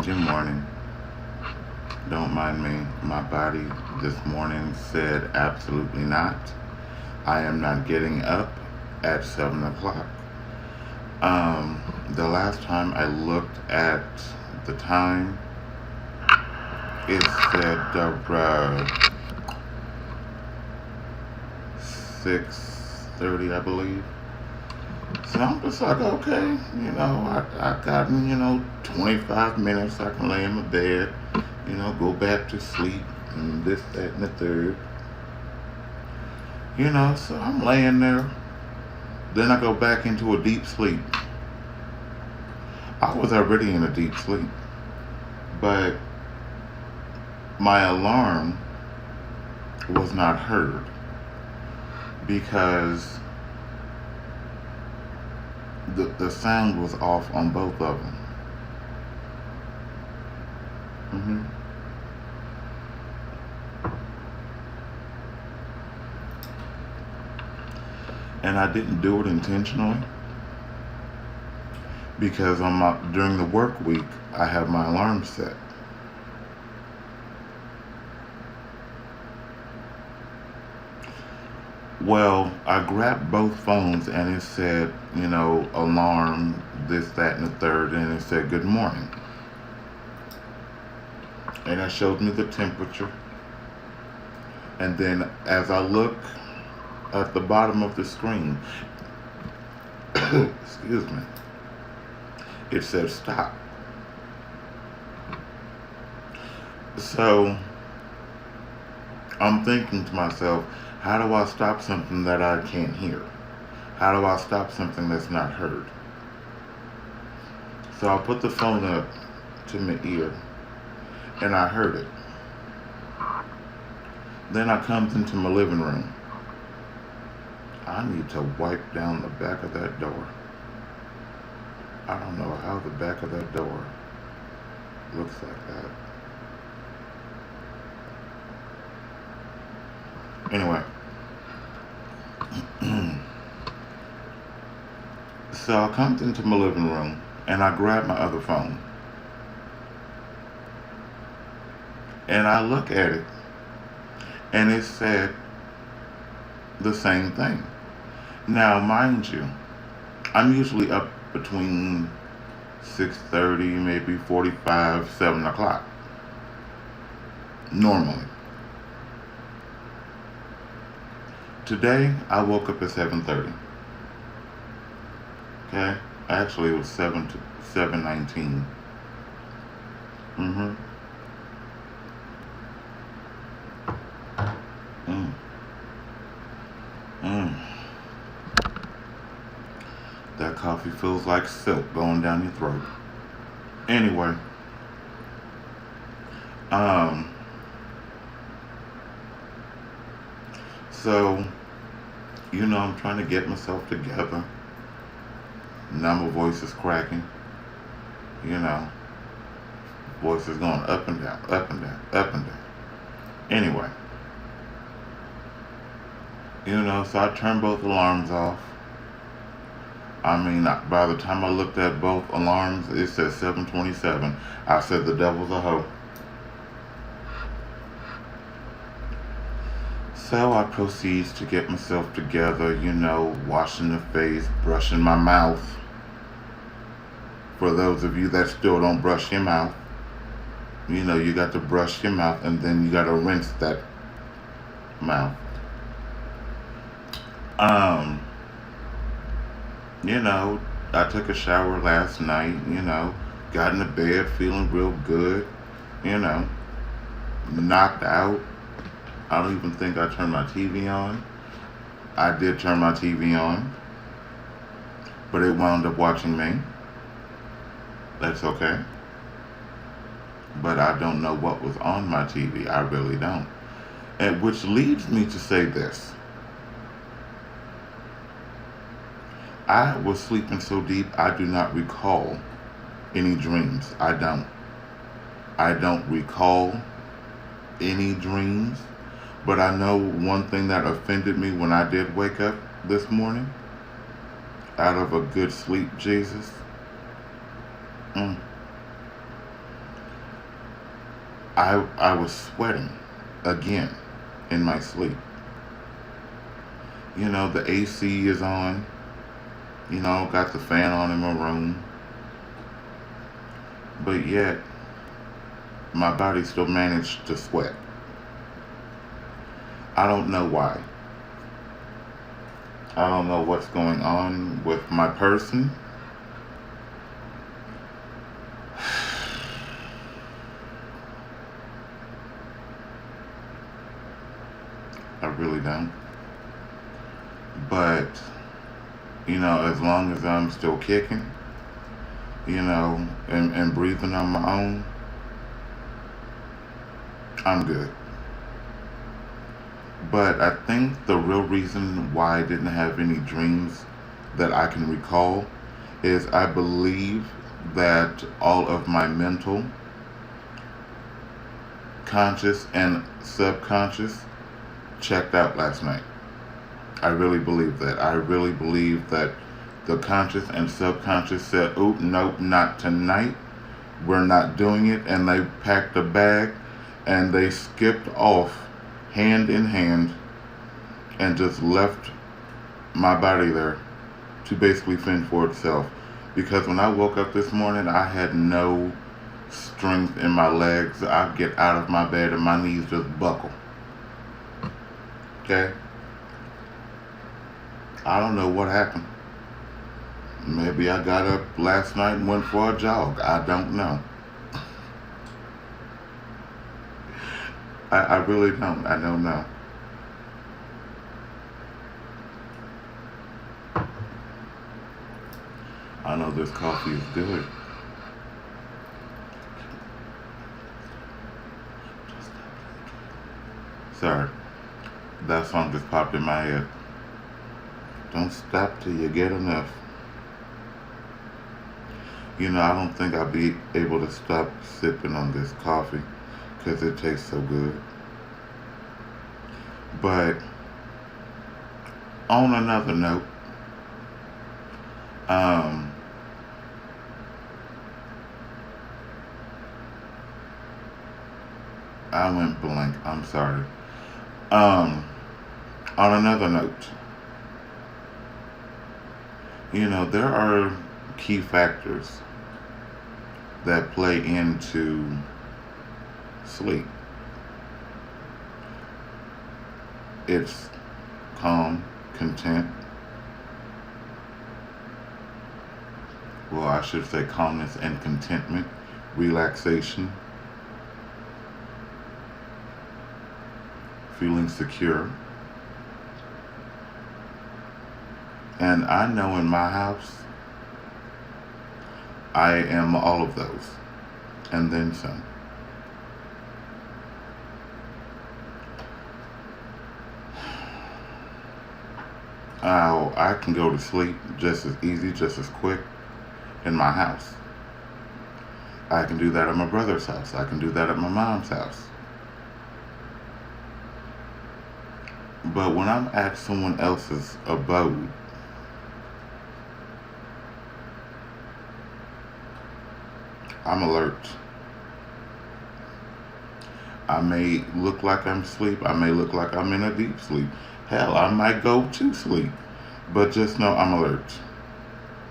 Good morning. Don't mind me. My body this morning said absolutely not. I am not getting up at 7 o'clock. The last time I looked at the time, it said 6:30, I believe. So I'm just like, okay, I got, 25 minutes. I can lay in my bed, go back to sleep and this, that, and the third. So I'm laying there. Then I go back into a deep sleep. I was already in a deep sleep, but my alarm was not heard because the sound was off on both of them. hmm And I didn't do it intentionally because during the work week I have my alarm set. Well, I grabbed both phones and it said, alarm, this, that, and the third, and it said good morning. And it showed me the temperature. And then as I look at the bottom of the screen, excuse me, it said stop. So I'm thinking to myself, how do I stop something that I can't hear? How do I stop something that's not heard? So I put the phone up to my ear and I heard it. Then I comes into my living room. I need to wipe down the back of that door. I don't know how the back of that door looks like that. Anyway, so I come into my living room and I grab my other phone and I look at it and it said the same thing. Now, mind you, I'm usually up between 6:30, maybe 45, 7 o'clock, normally. Today, I woke up at 7:30. Okay? Actually, it was 7:19. Mm-hmm. Mm. Mm. That coffee feels like silk going down your throat. Anyway, so, I'm trying to get myself together. Now my voice is cracking. Voice is going up and down, up and down, up and down. Anyway, so I turned both alarms off. By the time I looked at both alarms, it said 7:27. I said, the devil's a hoe. So I proceeds to get myself together, washing the face, brushing my mouth. For those of you that still don't brush your mouth, you got to brush your mouth and then you got to rinse that mouth. I took a shower last night, got in the bed feeling real good, knocked out. I don't even think I turned my TV on. I did turn my TV on, but it wound up watching me. That's okay. But I don't know what was on my TV. I really don't. And which leads me to say this. I was sleeping so deep, I do not recall any dreams. I don't recall any dreams. But I know one thing that offended me when I did wake up this morning, out of a good sleep, Jesus. I was sweating again in my sleep. You know, the AC is on, you know, got the fan on in my room, but yet my body still managed to sweat. I don't know why. I don't know what's going on with my person. I really don't. But, you know, as long as I'm still kicking, you know, and breathing on my own, I'm good. But I think the real reason why I didn't have any dreams that I can recall is I believe that all of my mental, conscious, and subconscious checked out last night. I really believe that. I really believe that the conscious and subconscious said, oh, nope, not tonight. We're not doing it. And they packed a bag and they skipped off hand in hand and just left my body there to basically fend for itself. Because when I woke up this morning, I had no strength in my legs. I get out of my bed and my knees just buckle. Okay? I don't know what happened. Maybe I got up last night and went for a jog. I don't know. I really don't. I don't know. I know this coffee is good. Sorry. That song just popped in my head. Don't stop till you get enough. You know, I don't think I'll be able to stop sipping on this coffee because it tastes so good. But on another note, I went blank. I'm sorry. On another note, you know, there are key factors that play into sleep. It's calm, content. Well, I should say calmness and contentment, relaxation, feeling secure. And I know in my house, I am all of those, and then some. I can go to sleep just as easy, just as quick in my house. I can do that at my brother's house. I can do that at my mom's house. But when I'm at someone else's abode, I'm alert. I may look like I'm asleep. I may look like I'm in a deep sleep. Hell, I might go to sleep. But just know I'm alert.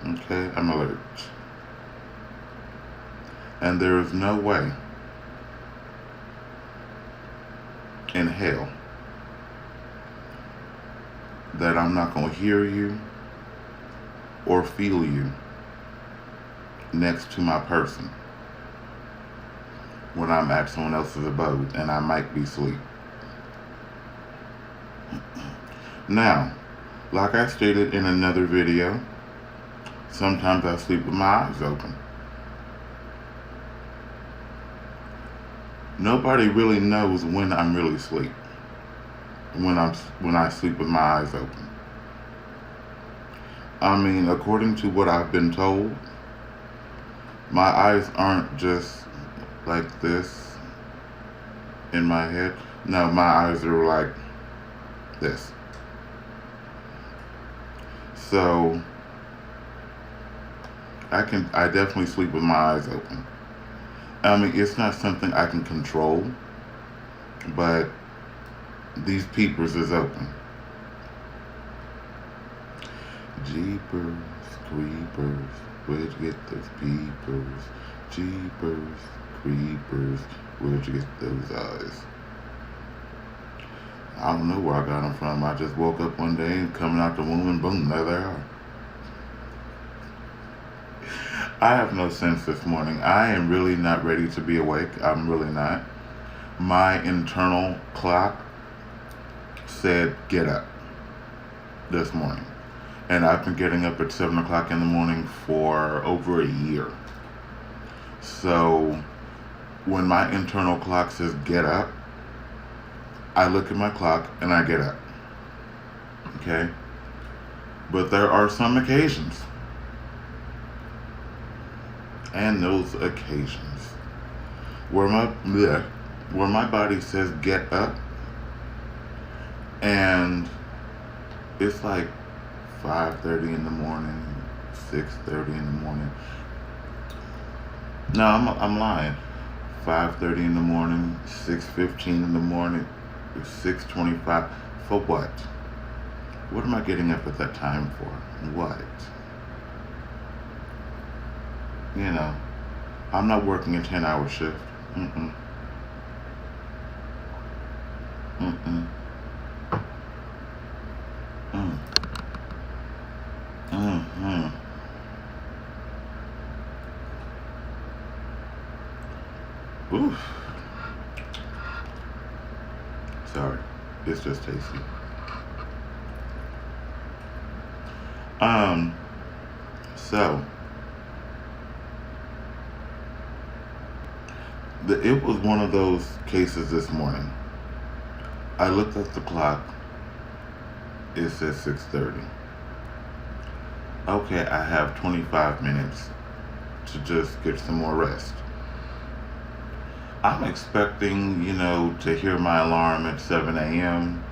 Okay? I'm alert. And there is no way in hell that I'm not going to hear you or feel you next to my person when I'm at someone else's abode and I might be asleep. Now, like I stated in another video, sometimes I sleep with my eyes open. Nobody really knows when I'm really asleep. When I sleep with my eyes open. I mean, according to what I've been told, my eyes aren't just like this in my head. No, my eyes are like this. So I definitely sleep with my eyes open. I mean, it's not something I can control, but these peepers is open. Jeepers, creepers, where'd you get those peepers? Jeepers, creepers, where'd you get those eyes? I don't know where I got them from. I just woke up one day and coming out the womb and boom, there they are. I have no sense this morning. I am really not ready to be awake. I'm really not. My internal clock said get up this morning. And I've been getting up at 7 o'clock in the morning for over a year. So when my internal clock says get up, I look at my clock and I get up. Okay? But there are some occasions, and those occasions where my body says get up, and it's like 5:30 in the morning, 6:30 in the morning. No, I'm lying. 5:30 in the morning, 6:15 in the morning, 6:25. For what? What am I getting up at that time for? What? You know, I'm not working a 10-hour shift. Mm-mm. Mm-mm. Mm. Mm-hmm. Oof. Sorry. It's just tasty. So it was one of those cases this morning. I looked at the clock. It says 6:30. Okay, I have 25 minutes to just get some more rest. I'm expecting, to hear my alarm at 7 a.m.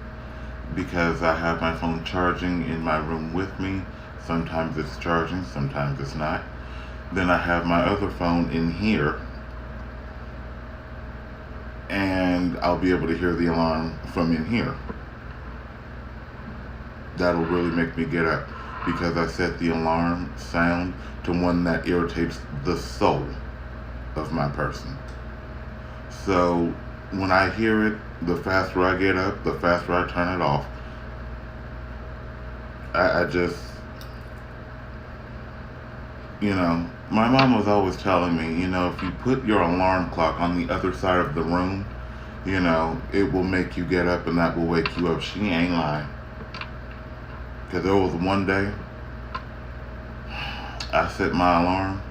because I have my phone charging in my room with me. Sometimes it's charging, sometimes it's not. Then I have my other phone in here, and I'll be able to hear the alarm from in here. That'll really make me get up because I set the alarm sound to one that irritates the soul of my person. So when I hear it, the faster I get up, the faster I turn it off. I just, my mom was always telling me, if you put your alarm clock on the other side of the room, it will make you get up and that will wake you up. She ain't lying. Because there was one day, I set my alarm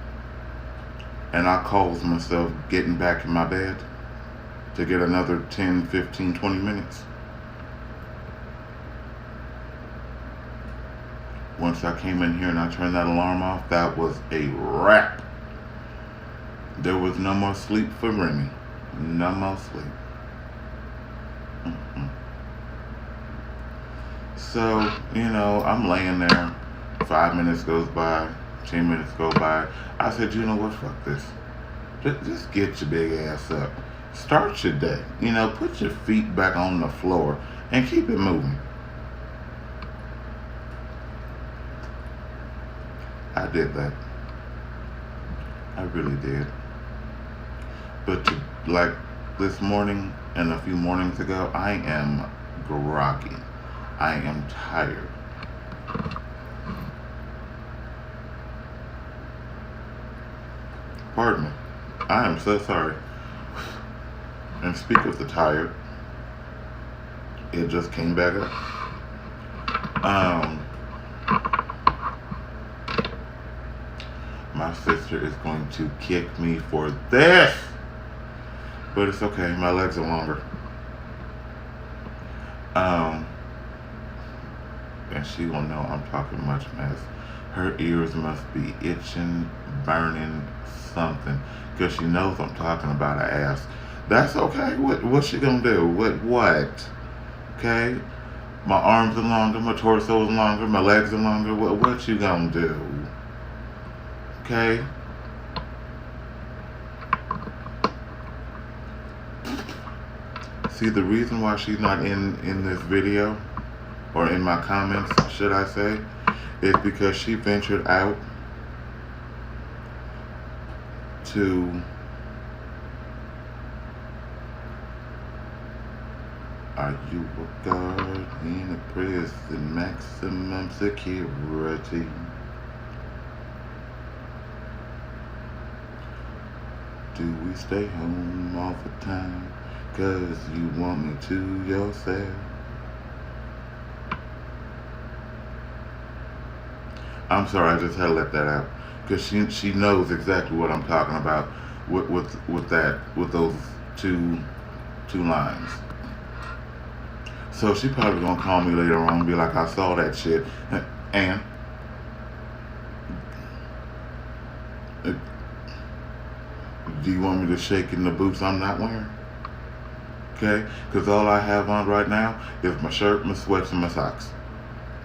and I caused myself getting back in my bed to get another 10, 15, 20 minutes. Once I came in here and I turned that alarm off, that was a wrap. There was no more sleep for Remy. No more sleep. Mm-mm. So, I'm laying there. 5 minutes goes by. 10 minutes go by. I said, you know what? Fuck this. Just get your big ass up. Start your day. Put your feet back on the floor and keep it moving. I did that. I really did. But like this morning and a few mornings ago, I am groggy. I am tired. Pardon me. I am so sorry. And speak of the tired, it just came back up. My sister is going to kick me for this, but it's okay. My legs are longer. And she will know I'm talking much mess. Her ears must be itching, burning, something, because she knows I'm talking about her ass. That's okay. What's she gonna do? What? Okay? My arms are longer, my torso is longer, my legs are longer. What you gonna do? Okay? See, the reason why she's not in this video, or in my comments, should I say, is because she ventured out to are you a guard in a prison, maximum security? Do we stay home all the time? 'Cause you want me to yourself. I'm sorry, I just had to let that out. Because she knows exactly what I'm talking about with those two lines. So she probably gonna call me later on and be like, I saw that shit. And do you want me to shake in the boots I'm not wearing? Okay? Because all I have on right now is my shirt, my sweats, and my socks.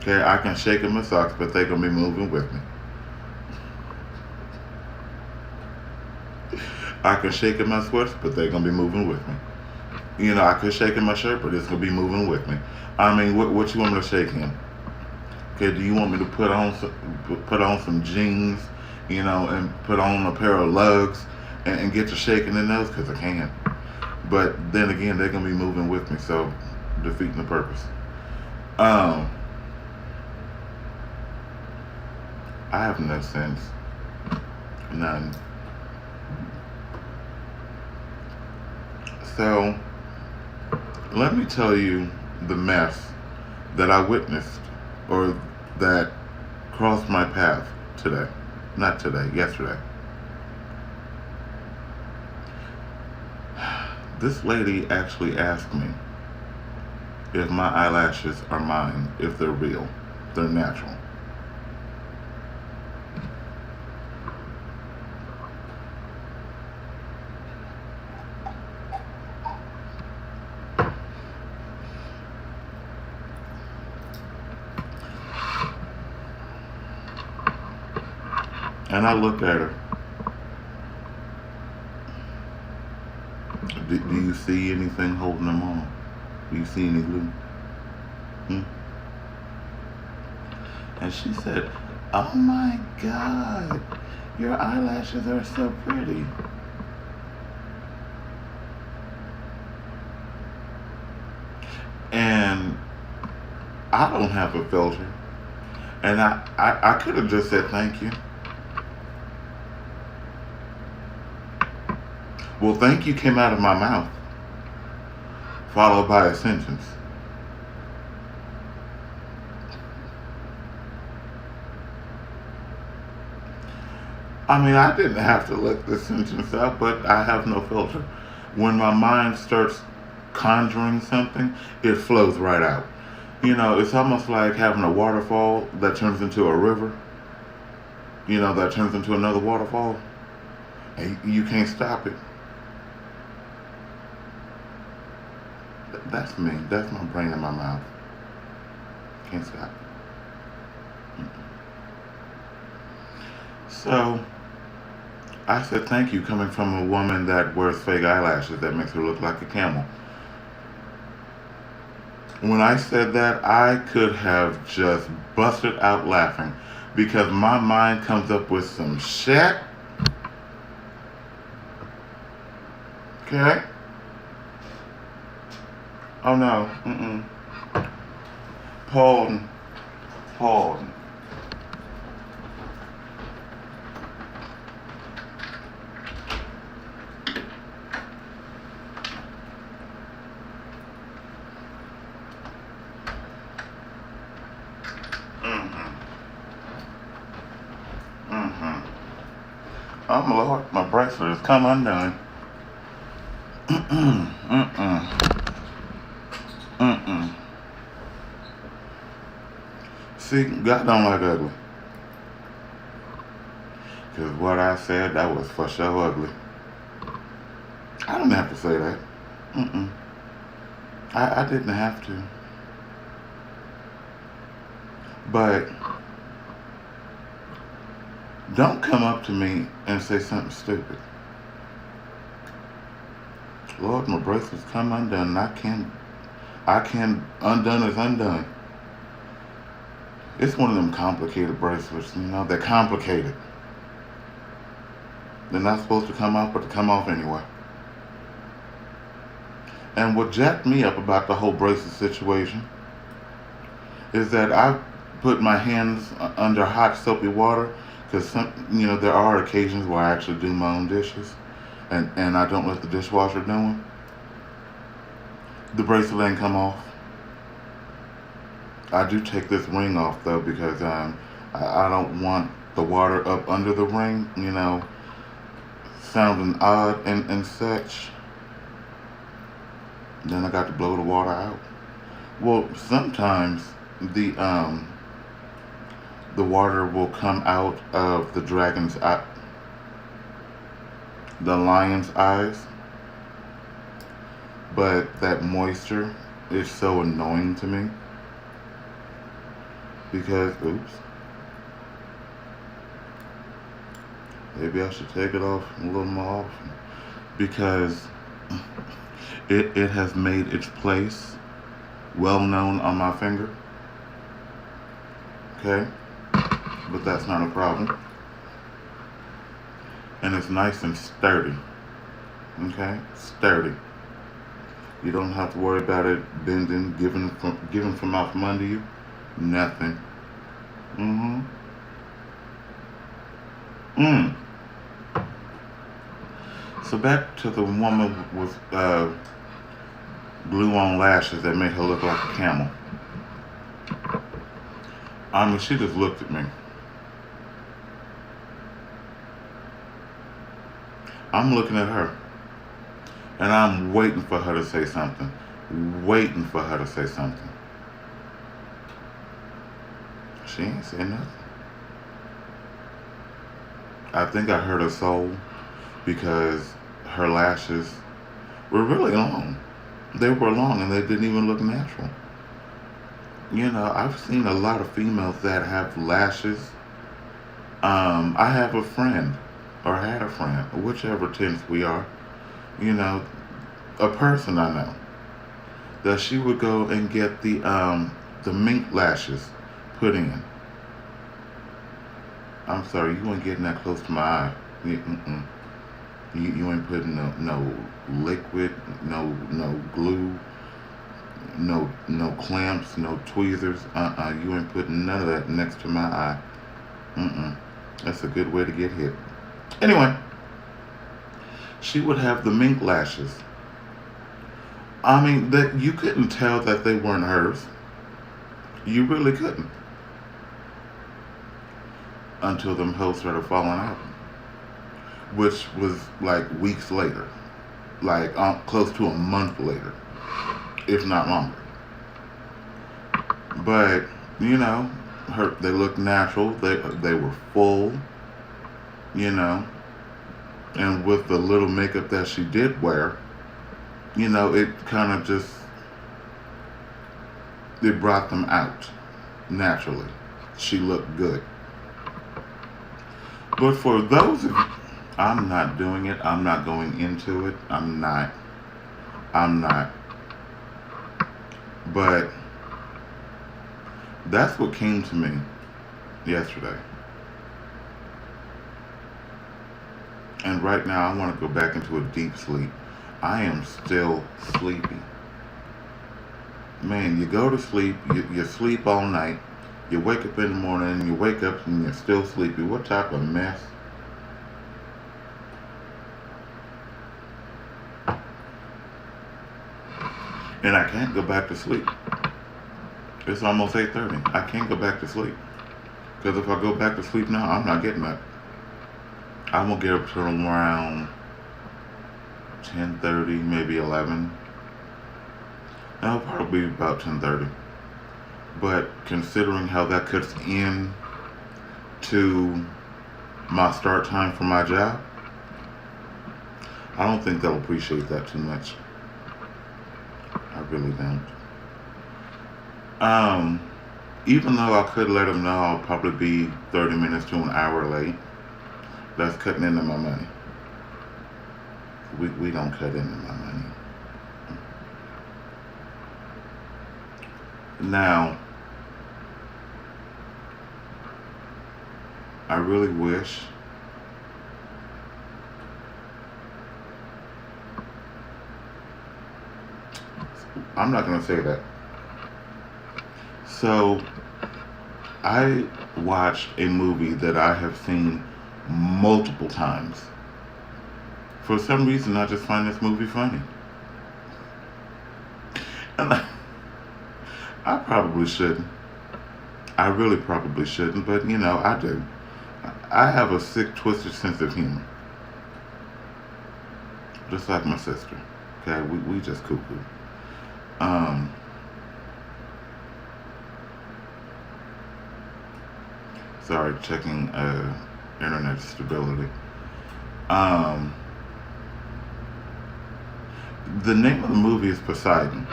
Okay? I can shake in my socks, but they're gonna be moving with me. I can shake in my sweats, but they're gonna be moving with me. You know, I could shake in my shirt, but it's gonna be moving with me. I mean, what you want me to shake in? Okay, do you want me to put on some jeans, you know, and put on a pair of lugs and get to shaking in those? Because I can. But then again, they're gonna be moving with me, so defeating the purpose. I have no sense, none. So let me tell you the mess that I witnessed, or that crossed my path today. Not today, yesterday. This lady actually asked me if my eyelashes are mine, if they're real, they're natural. And I looked at her. Do you see anything holding them on? Do you see any glue? And she said, oh my God, your eyelashes are so pretty. And I don't have a filter. And I could have just said thank you. Well, thank you came out of my mouth, followed by a sentence. I mean, I didn't have to look the sentence up, but I have no filter. When my mind starts conjuring something, it flows right out. You know, it's almost like having a waterfall that turns into a river. You know, that turns into another waterfall. And you can't stop it. That's me. That's my brain in my mouth. Can't stop. So, I said thank you coming from a woman that wears fake eyelashes that makes her look like a camel. When I said that, I could have just busted out laughing because my mind comes up with some shit. Okay? Oh no, Pardon. Oh my Lord, my bracelet has come undone. See, God don't like ugly. Because what I said, that was for sure ugly. I didn't have to say that. I didn't have to. But don't come up to me and say something stupid. Lord, my bracelets come undone, and I can't undone is undone. It's one of them complicated bracelets, they're complicated. They're not supposed to come off, but to come off anyway. And what jacked me up about the whole bracelet situation is that I put my hands under hot soapy water because there are occasions where I actually do my own dishes, and I don't let the dishwasher do them. The bracelet ain't come off. I do take this ring off though because I don't want the water up under the ring, sounding odd and such. Then I got to blow the water out. Well, sometimes the water will come out of the dragon's eye, the lion's eyes, but that moisture is so annoying to me because, oops, maybe I should take it off a little more often because it has made its place well known on my finger. Okay, but that's not a problem. And it's nice and sturdy. Okay, sturdy. You don't have to worry about it bending, giving from out from under you. Nothing. So back to the woman with glue-on lashes that made her look like a camel. I mean, she just looked at me. I'm looking at her. And I'm waiting for her to say something. Waiting for her to say something. She ain't saying nothing. I think I hurt her soul because her lashes were really long. They were long and they didn't even look natural. I've seen a lot of females that have lashes. I have a friend, or had a friend, whichever tense we are, a person I know, that she would go and get the mink lashes put in. I'm sorry, you ain't getting that close to my eye. You ain't putting no liquid, no glue, no clamps, no tweezers. You ain't putting none of that next to my eye. That's a good way to get hit. Anyway, she would have the mink lashes. I mean, that you couldn't tell that they weren't hers. You really couldn't. Until them hoes started falling out. Which was like weeks later. Like close to a month later. If not longer. But, they looked natural. They were full. And with the little makeup that she did wear, it kind of just, it brought them out naturally. She looked good. But for those of you, I'm not doing it. I'm not going into it. I'm not. But that's what came to me yesterday. And right now I want to go back into a deep sleep. I am still sleepy. Man, you go to sleep, you sleep all night, you wake up in the morning, and you wake up and you're still sleepy. What type of mess? And I can't go back to sleep. It's almost 8:30. I can't go back to sleep. Because if I go back to sleep now, I'm not getting up. I won't get up till around 10:30, maybe 11. That'll probably be about 10:30. But considering how that cuts in to my start time for my job, I don't think they'll appreciate that too much. I really don't. Even though I could let them know I'll probably be 30 minutes to an hour late, that's cutting into my money. We don't cut into my money. Now, I really wish I'm not going to say that. So, I watched a movie that I have seen multiple times. For some reason, I just find this movie funny. And I probably shouldn't. I really probably shouldn't, but I do. I have a sick, twisted sense of humor. Just like my sister. Okay, we just cuckoo. Sorry, checking internet stability. The name of the movie is Poseidon.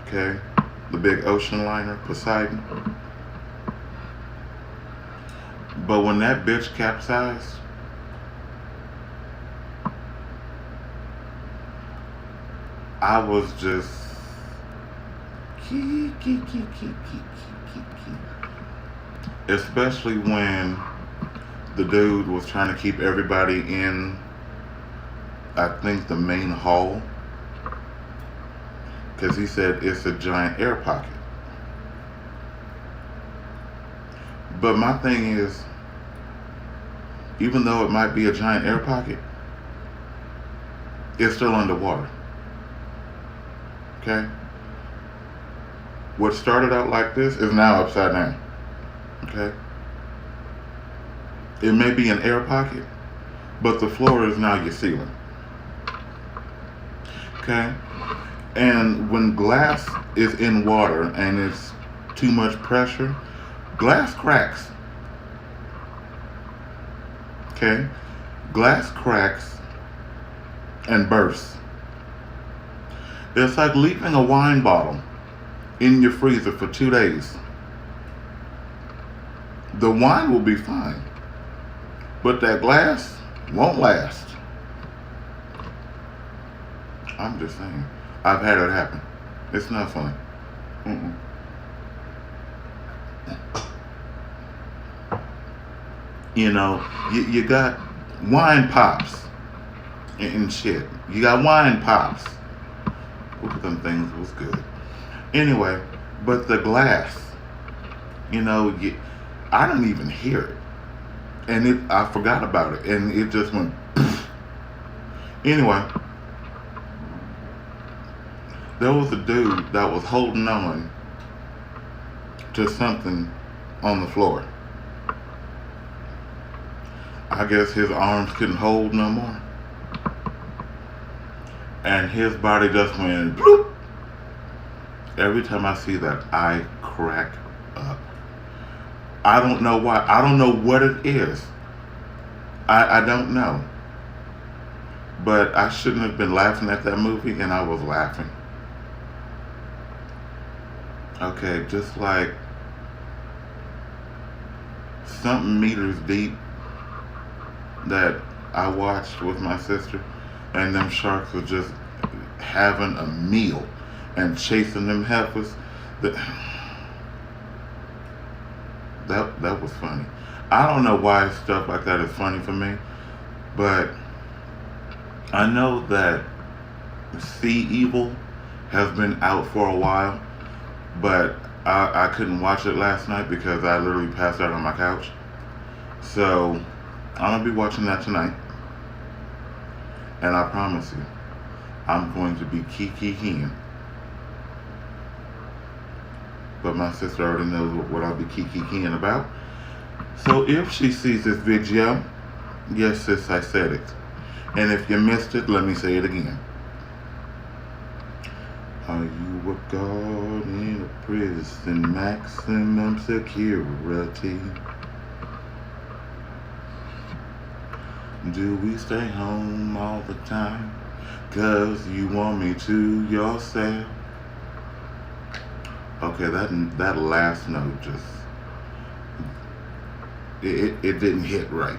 Okay? The big ocean liner, Poseidon. But when that bitch capsized, I was just key. Especially when the dude was trying to keep everybody in, I think, the main hall. Because he said it's a giant air pocket. But my thing is, even though it might be a giant air pocket, it's still underwater. Okay? What started out like this is now upside down. Okay? It may be an air pocket, but the floor is now your ceiling. Okay? And when glass is in water and it's too much pressure, glass cracks. Okay? Glass cracks and bursts. It's like leaving a wine bottle in your freezer for 2 days. The wine will be fine, but that glass won't last. I'm just saying. I've had it happen. It's not fun. You got wine pops and shit. You got wine pops. Look at them things. It was good. Anyway, but the glass, I didn't even hear it. And I forgot about it. And it just went poof. Anyway, there was a dude that was holding on to something on the floor. I guess his arms couldn't hold no more. And his body just went bloop. Every time I see that, I crack up. I don't know why. I don't know what it is. I don't know. But I shouldn't have been laughing at that movie, and I was laughing. Okay, just like something meters deep that I watched with my sister, and them sharks were just having a meal and chasing them heifers. That was funny. I don't know why stuff like that is funny for me, but I know that Sea Evil has been out for a while, but I couldn't watch it last night because I literally passed out on my couch. So I'm going to be watching that tonight. And I promise you, I'm going to be kikiing. But my sister already knows what I'll be kikiing about. So if she sees this video, yes sis, I said it. And if you missed it, let me say it again. Are you a guard in a prison, maximum security? Do we stay home all the time? 'Cause you want me to yourself. Okay, that last note just it didn't hit right.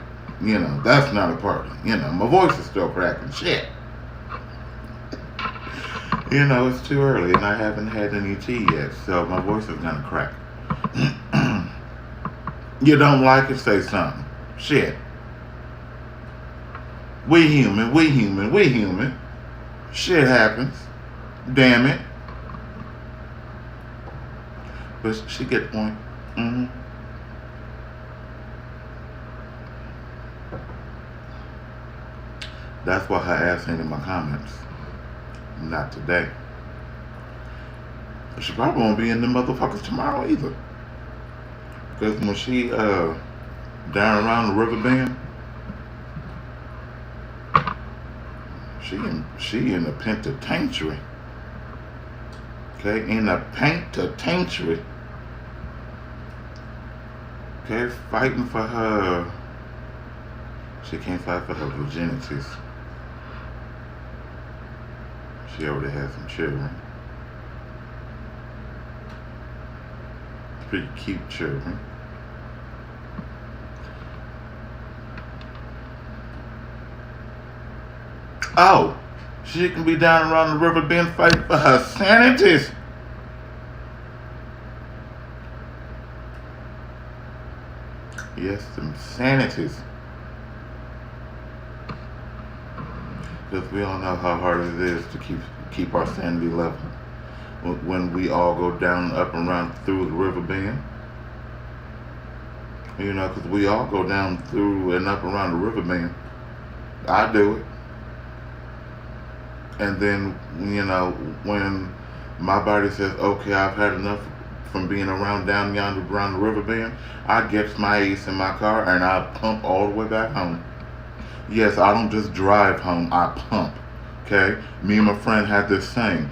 That's not a party. My voice is still cracking. Shit. You know, it's too early and I haven't had any tea yet, so my voice is gonna crack. You don't like it, say something. Shit. We human, we human, we human. Shit happens. Damn it. But she get the point. That's why her ass ain't in my comments. Not today. She probably won't be in the motherfuckers tomorrow either. Because when she down around the river bend, she in the penitentiary. Okay, in the penitentiary. Okay, fighting for her. She can't fight for her virginities. She already has some children. Pretty cute children. Oh, she can be down around the river bend fighting for her sanities. Yes, some sanities. Because we all know how hard it is to keep our sanity level when we all go down, up, and around through the river bend. You know, because we all go down through and up around the river bend. I do it. And then, you know, when my body says, okay, I've had enough from being down yonder around the river bend, I get my ace in my car and I pump all the way back home. Yes, I don't just drive home, I pump. Okay? Me and my friend had this saying,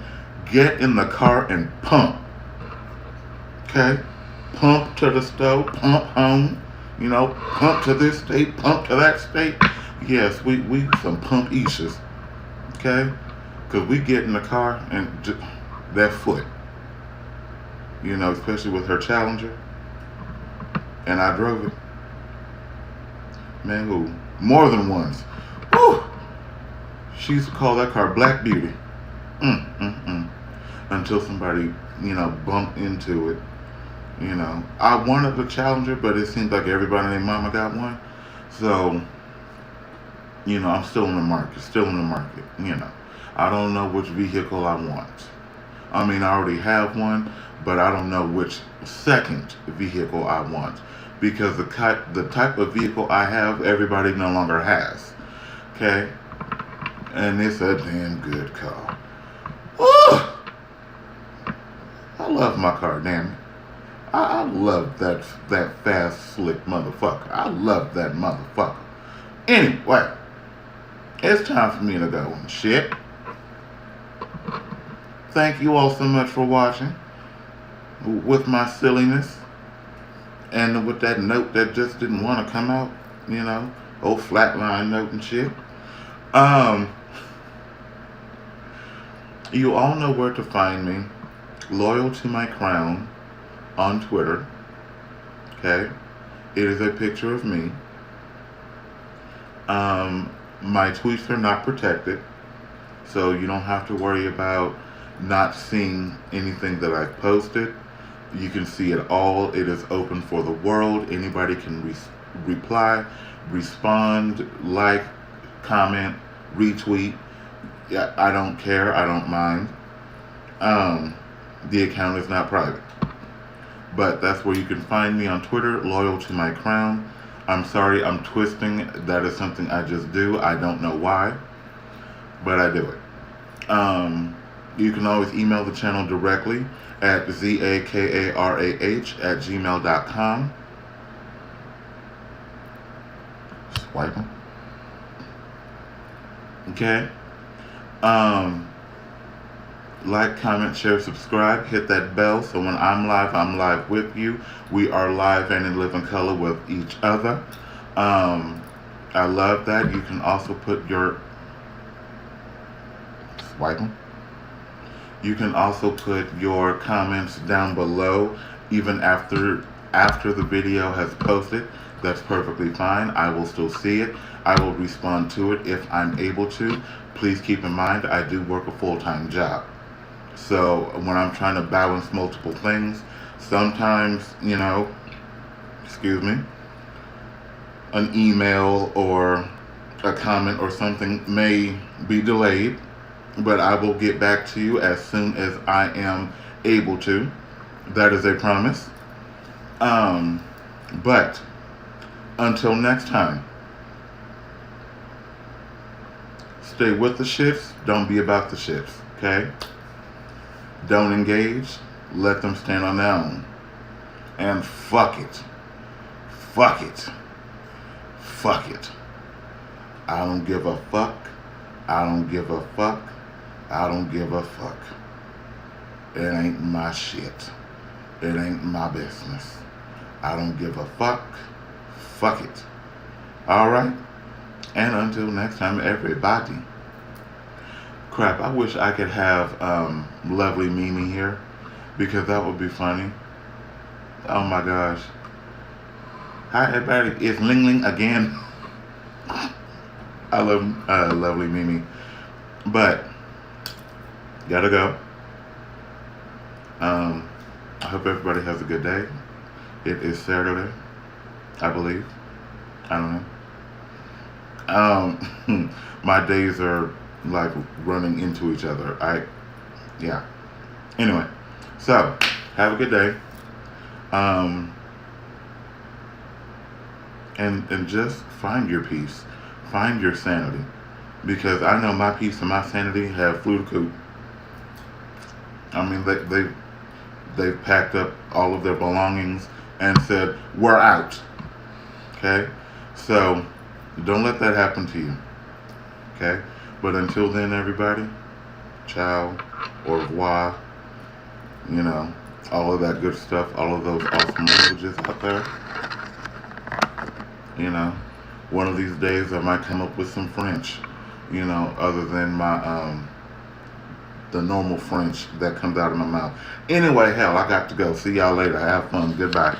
get in the car and pump. Okay? Pump to the stove, pump home. You know, pump to this state, pump to that state. Yes, we some pump issues. Okay? Because we get in the car and that foot. You know, especially with her Challenger. And I drove it. Man, who? More than once. Woo! She used to call that car Black Beauty. Until somebody, you know, bumped into it. You know, I wanted a Challenger, but it seems like everybody and their mama got one. So, you know, I'm still in the market. You know, I don't know which vehicle I want. I mean, I already have one, but I don't know which second vehicle I want. Because the type of vehicle I have, everybody no longer has. Okay? And it's a damn good car. Woo! I love my car, damn it. I love that fast, slick motherfucker. I love that motherfucker. Anyway, it's time for me to go and shit. Thank you all so much for watching. With my silliness. And with that note that just didn't want to come out, you know, old flatline note and shit. You all know where to find me. Loyal to my crown on Twitter. Okay? It is a picture of me. My tweets are not protected. So you don't have to worry about not seeing anything that I've posted. You can see it all. It is open for the world. Anybody can reply, respond, like, comment, retweet. Yeah, I don't care. I don't mind. The account is not private. But that's where you can find me on Twitter, Loyal to my crown. I'm sorry, I'm twisting. That is something I just do. I don't know why, but I do it. You can always email the channel directly at zakarah@gmail.com. Swipe them. Okay. Like, comment, share, subscribe. Hit that bell so when I'm live with you. We are live and in living color with each other. I love that. You can also put your swipe them. You can also put your comments down below, even after the video has posted. That's perfectly fine. I will still see it. I will respond to it if I'm able to. Please keep in mind, I do work a full-time job. So when I'm trying to balance multiple things, sometimes, excuse me, an email or a comment or something may be delayed, but I will get back to you as soon as I am able to. That is a promise. Um, but until next time, stay with the shits. Don't be about the shits. Okay? Don't engage. Let them stand on their own. And fuck it. Fuck it. Fuck it. I don't give a fuck. I don't give a fuck. I don't give a fuck. It ain't my shit. It ain't my business. I don't give a fuck. Fuck it. Alright? And until next time, everybody. Crap, I wish I could have lovely Mimi here, because that would be funny. Oh my gosh. Hi everybody, it's Ling Ling again. I love lovely Mimi. But, gotta go. I hope everybody has a good day. It is Saturday, I believe. I don't know. My days are like running into each other. Yeah. Anyway, so have a good day. And just find your peace, find your sanity, because I know my peace and my sanity have flew the coop. I mean, they've packed up all of their belongings and said, we're out. Okay? So, don't let that happen to you. Okay? But until then, everybody, ciao, au revoir, all of that good stuff, all of those awesome languages out there. One of these days I might come up with some French, other than my, the normal French that comes out of my mouth. Anyway, hell, I got to go. See y'all later. Have fun. Goodbye.